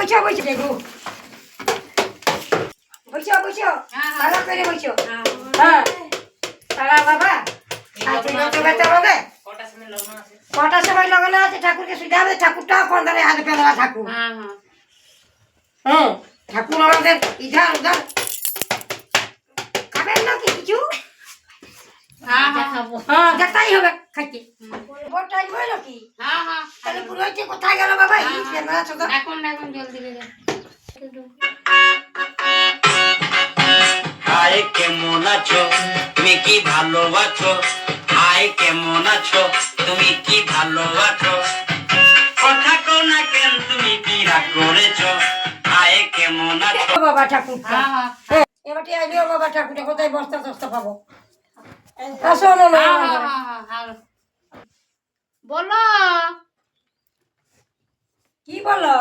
বসো বসো দেখো বসো বসো ভালো করে বসো হ্যাঁ তারা বাবা কটার সময় লগ্ন আছে ঠাকুরকে সুবিধা হবে ঠাকুরটাও পন্দারে হাতে পেলা ঠাকুর হ্যাঁ ঠাকুর আমাদের ইধার উধার খাবেন না কি কিছু হ্যাঁ দেখাই হবে খাইতে টাইম হইল কি তাহলে পুরোহিত কোথায় গেল বাবা এখন এখন জলদি হায় কেমন আছো তুমি কি ভালো আছো হায় কেমন আছো তুমি কি ভালো আছো কথা কও না কেন তুমি কি রাগ করেছো হায় কেমন আছো বাবা ঠাকুর এবারে আইলো বাবা ঠাকুর কোথায় বস্তা টস্তা পাবো আসো না বলো কি বলো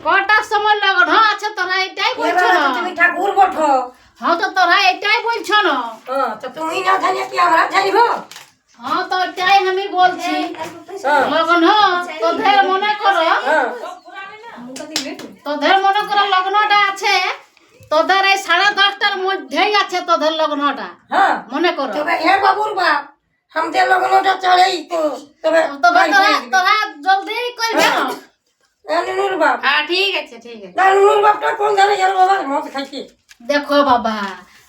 কটার সময় লগন আছে তোরা এটাই বলছো না তুমি ঠাকুর বঠো হ্যাঁ তো তোরা এটাই বলছো না তো তুমি না জানি কি আমরা জানিবো হ্যাঁ তো এটাই আমি বলছি লগন তোদের মনে করো তোদের মনে করো লগ্নটা আছে তোদের এই 10:30টার মধ্যেই আছে তোদের লগ্নটা হ্যাঁ মনে করো তবে হে বাবুর বাপ আমাদের লগ্নটা চলেই তো তবে তবে তোরা জলদি করবে না নুনুর বাপ হ্যাঁ ঠিক আছে না নুনুর বাপটা কোন ধারে গেল বাবা মদ খাইতে দেখো বাবা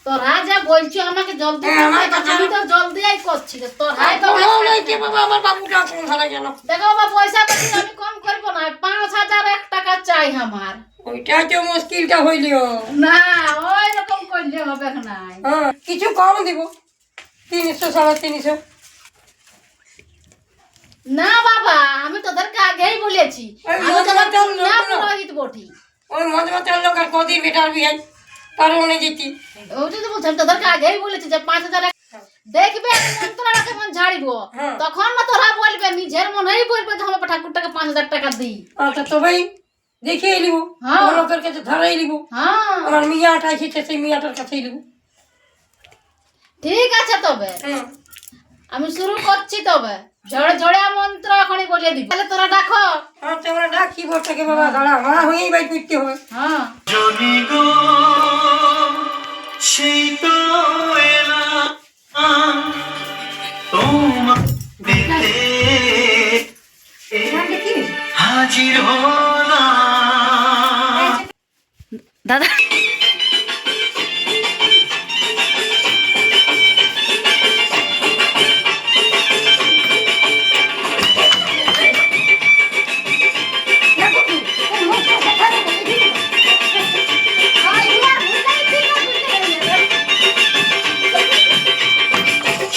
তোরা যা বলছো আমাকে জলদি আমি তো জলদি করছি তোরাই তো বাবা আমার বাবুটা কোন ধারে গেল দেখো বাবা পয়সা পাতি আমি কম করবো না 5,001 টাকা চাই আমার ওইটা তো মুশকিলটা হইলিও না ওই রকম করলে হবে না কিছু কম দিব 300 350 না বাবা আমি তোদেরকে আগেই বলেছি আমি তোদেরকে না পুরোহিত বটি ওই মজমাতার লোক আর কদিন বেটার বিয়ে তার মনে যেতি ওইটা তো বলছি আমি তোদেরকে আগেই বলেছি যে 5,000 দেখবে মন্ত্রটা কেমন ঝাড়িব তখন না তোরা বলবে নিজের মনেই বলবে যে আমার ঠাকুরটাকে 5,000 টাকা দিই আচ্ছা তো ভাই দেখিয়ে নিব লোকের কাছে ধরাই নিব আমার মিয়াটা এসেছে সেই মিয়াটার কাছেই নিব ঠিক আছে তবে আমি শুরু করছি তবে ঝড়ে ঝড়ে মন্ত্র এখনই বলে দিব তাহলে তোরা ডাকো হ্যাঁ তোমরা ডাকি বলতে বাবা দাঁড়া মারা হয়েই বাই করতে হবে হ্যাঁ জনি গো সেই তো এলা তোমার দিতে হাজির হলাম দাদা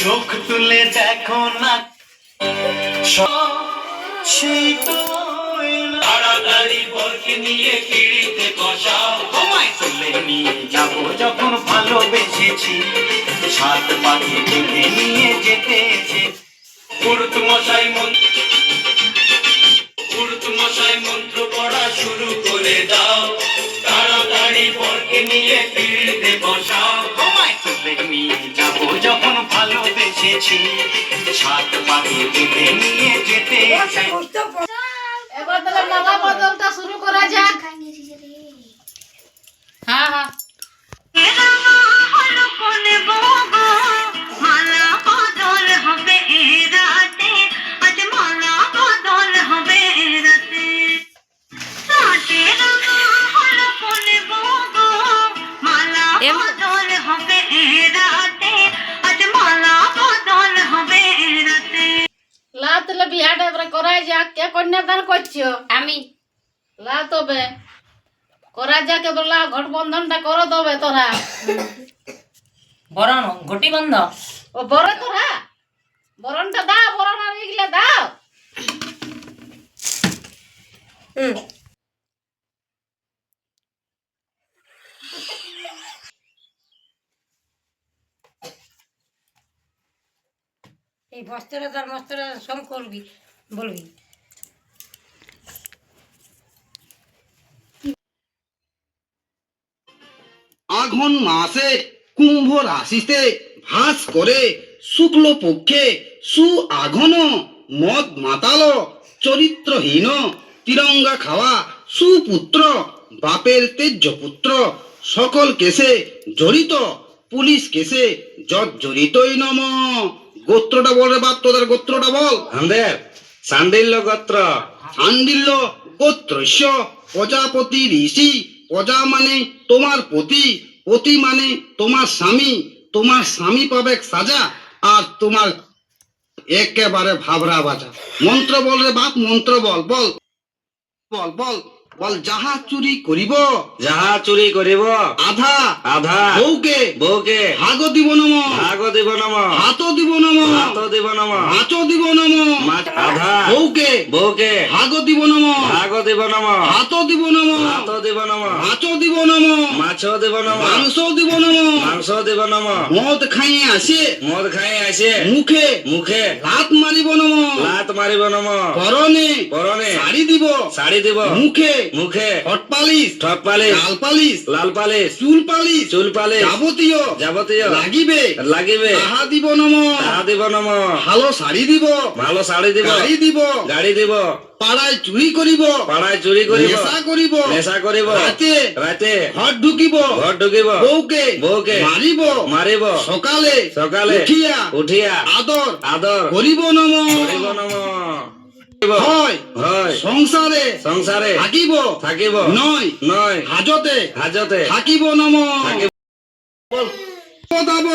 চোখ তুলে দেখো না সেই তো তাড়াতাড়ি বরকে নিয়ে কিড়িতে বসাও তোমায় তুলে নিয়ে যাবো যখন ভালোবেসেছি সাত পাখি থেকে নিয়ে যেতে পুরুত মশাই মন্ত্র পড়া শুরু করে দাও তাড়াতাড়ি বরকে নিয়ে কিড়িতে বসাও তোমায় তুলে নিয়ে যাবো যখন ভালোবেসেছি সাত পাখি থেকে নিয়ে যেতে এবার তাহলে মালা বদলটা শুরু করা যাক হ্যাঁ হ্যাঁ লাতলে বিহাটা এবারে করাই যাক কে কন্যাদান করছো আমি লা তবে করা যাক এবার লা ঘট বন্ধনটা করো তবে তোরা বরণ ঘটি বন্ধ ও বড় তোরা বরণটা দাও বরণ আর এগুলা দাও এই বস্ত্রে তার বস্ত্রে সব করবি বলবি আঘন মাসে কুম্ভ রাশিতে ভাস করে শুক্ল পক্ষে সু আঘন মদ মাতাল চরিত্রহীন তিরঙ্গা খাওয়া সুপুত্র বাপের তেজ্য পুত্র সকল কেসে জড়িত পুলিশ কেসে জড়িতই নম। গোত্রটা বল রে বাপ, তোদের গোত্রটা বল। আমাদের সান্ডিল্য গোত্র। সান্ডিল্য গোত্রস্য প্রজাপতি ঋষি। প্রজা মানে তোমার পতি, পতি মানে তোমার স্বামী, তোমার স্বামী পাবে সাজা, আর তোমার একেবারে ভাবরা বাজা। মন্ত্র বল রে বাপ, মন্ত্র বল বল বল বল বল। যাহা চুরি করিব, যাহা চুরি করিব আধা আধা বউকে বউকে ভাগ দিব নম, ভাগ দিব নম, হাত দিব নম, হাত দিব নম, মাছ দিব নম, আধা বউকে বউকে ভাগ দিব নম, ভাগ দিব নম, হাত দিব নম, হাত দিব নম, মাছ দিব নম, মাছ দিব নম, মাংস দিব নম। মাংস দিব নম। মদ খাই আসে মদ খাই আসে মুখে মুখে লাত মারিব নম, লাত মারিব নম। পরনে পরনে শাড়ি দিব, শাড়ি দিব, মুখে মুখে হট পালিশ, ঠক পালিশ, লাল পালিশ, লাল পালিশ, চুল পালিশ, চুল পালিশ, যাবতীয় যাবতীয় লাগিবে লাগিবে তাহা দিব নম। তাহা দিব নম। ভালো শাড়ি দিব, ভালো শাড়ি দিব, গাড়ি দিব, গাড়ি দিব, পাড়ায় চুরি করিব, পাড়ায় চুরি করিব, নেশা করিব, নেশা করিব, রাতে রাতে ঘর ঢুকিব, ঘর ঢুকিব, বউকে বউকে মারিব, মারিব, সকালে সকালে উঠিয়া উঠিয়া আদর আদর করিব নম। করিব নম। হয় হয় সংসারে সংসারে থাকিব, থাকিব, নয় নয় হাজতে হাজতে থাকিব নম। থাকিব। দাব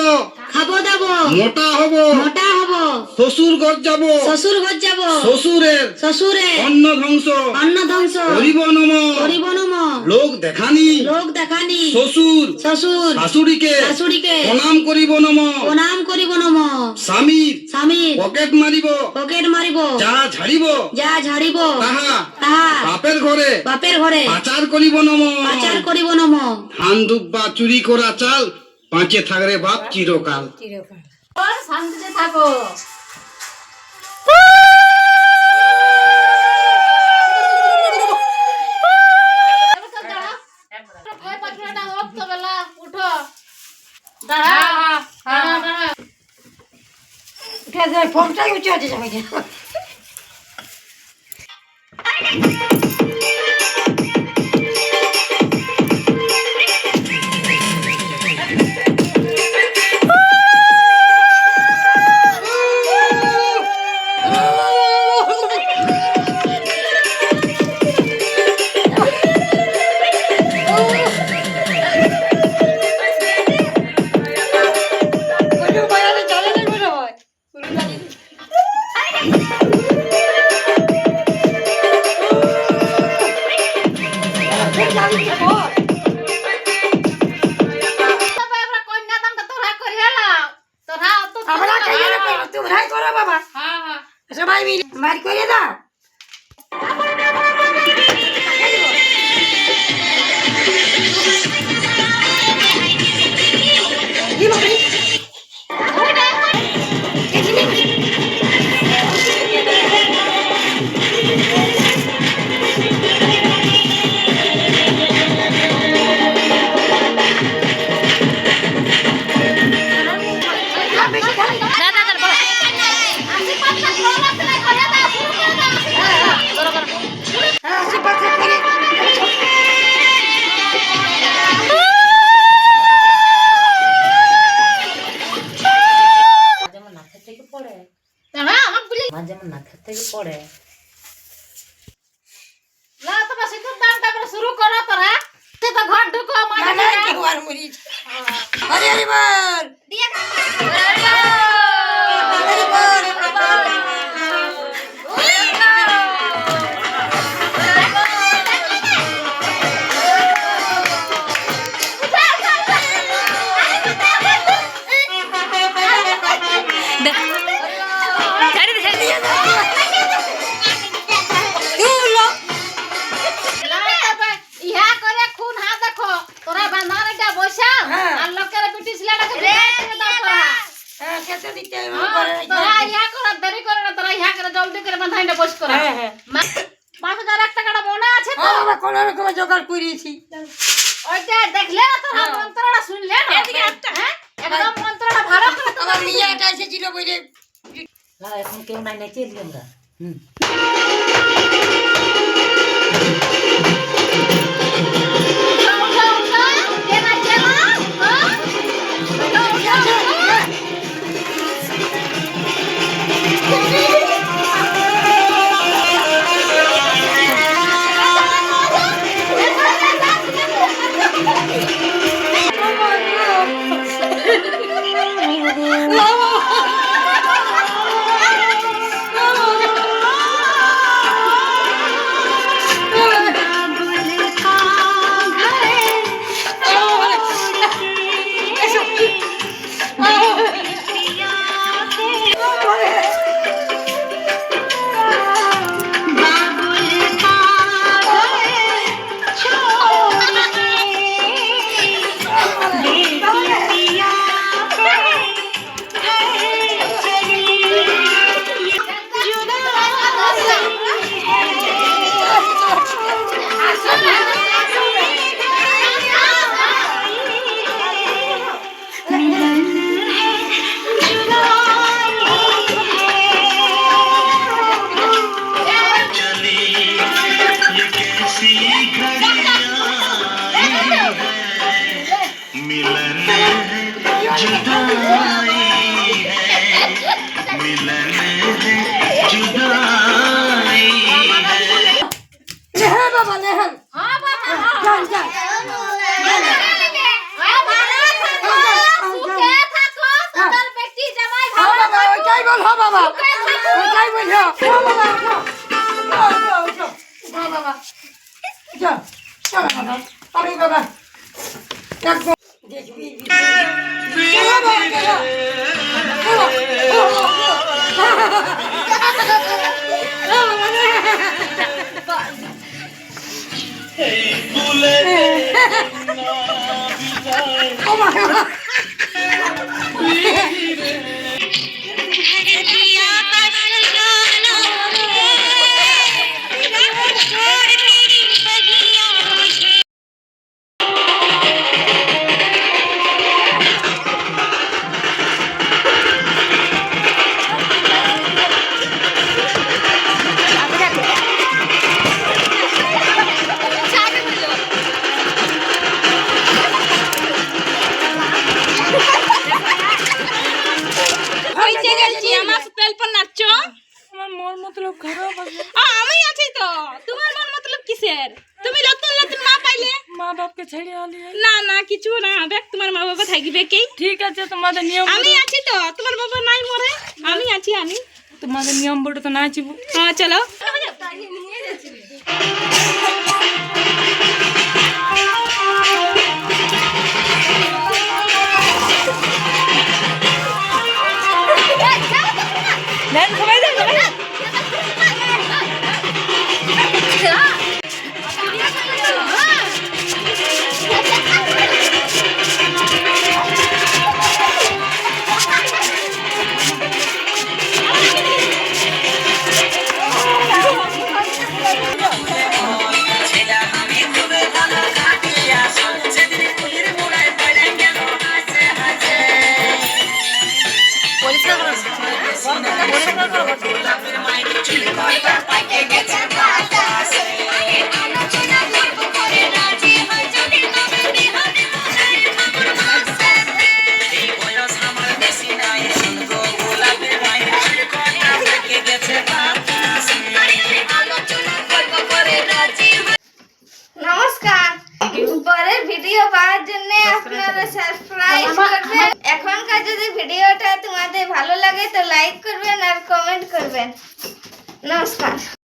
খাবো দাবো মোটা হব, মোটা হব শ্বশুর ঘর যাব, শ্বশুর ঘর যাব শ্বশুরের শ্বশুরে অন্ন ধ্বংস অন্ন ধ্বংস করিব নম। করিব নম। লোক দেখানি লোক দেখানি শ্বশুর শ্বশুর শাশুড়িকে শাশুড়িকে প্রণাম করিব নম। প্রণাম করিব নম। স্বামীর স্বামীর পকেট মারিব, পকেট মারিব, যা ঝাড়িব যা ঝাড়িব তাহা তাহা বাপের ঘরে বাপের ঘরে পাচার করিব নম। পাচার করিব নম। ধান দুব্বা চুরি করা চাল পাঁচে থাকরে বাপ চিরকাল। চিরকাল। শান্তিতে থাকো। ওই পাঁচটা হোক তো বেলা উঠো। দাঁড়া দাঁড়া দাঁড়া। উঠে যায়, ফোনটাই উঁচু আছে সবাই। কন্যাদানটা তোরা করে এলাও। তোরা অত আমরা খাইয়ে রাখবো, তোমরাই করো বাবা। হ্যাঁ হ্যাঁ সবাই মিলে বাড়ি করে দাও। কি বাবা? হ্যাঁ, আশীর্বাদ করে। যেমন নাকের থেকে পড়ে, দাঁড়া আমাকে বলি আমার যেমন নাকের থেকে পড়ে। না তোমার সিঁদুর দানটা করে শুরু করো তোরা। সে তো ঘর ঢুকো না, মাঝে না, কেউ আর মরিস। হরি হরি বল। হরি বল। ইহা করে খুন হা দেখো তোরা বান্ধারে বসা হ্যাঁ। আর লোকের বিটি ছিলাটাকে বিদায় করে দাও তোরা। হ্যাঁ, খেতে দিতে হবে, হ্যাঁ, করে। তোরা ইহা করে দেরি করে না, তোরা ইহা করে জলদি করে বান্ধাইটা বস করা। হ্যাঁ, হ্যাঁ। ৫,০০০ টাকাটা মনে আছে তো? হ্যাঁ, বাবা, কোনো রকমে জোগাড় করিয়েছি। ওইটা দেখলে না তোরা মন্ত্রটা শুনলে না? হ্যাঁ? একদম মন্ত্রটা ভালো করে তোরা আমার মেয়েটা এসেছিল বলে না এখন কেউ নাই, নাই চলবে আমরা। लेहन बाबा लेहन जान जान हाँ बाबा ওইটাই বল হ্যাঁ বাবা ওইটাই বল হ্যাঁ বাবা উঠো বাবা যা চলো বাবা আরে বাবা একদম দেখবি বাবা Oh my God! আমি আছি তো তোমার মন মতলব কিসের তুমি নতুন নতুন মা পাইলে মা বাপকে ছেড়ে আলি না না কিছু না দেখ তোমার মা বাবা থাকবে কি ঠিক আছে তোমাদের নিয়ম আমি আছি তো তোমার বাবা নাই মরে আমি আছি আমি তোমাদের নিয়ম বড় তো নাচিব হ্যাঁ চলো নমস্কার পরের ভিডিও পাওয়ার জন্য আপনারা সাবস্ক্রাইব করবেন এখনকার যদি ভিডিওটা তোমাদের ভালো লাগে তো লাইক করবেন আর কমেন্ট করবেন নমস্কার।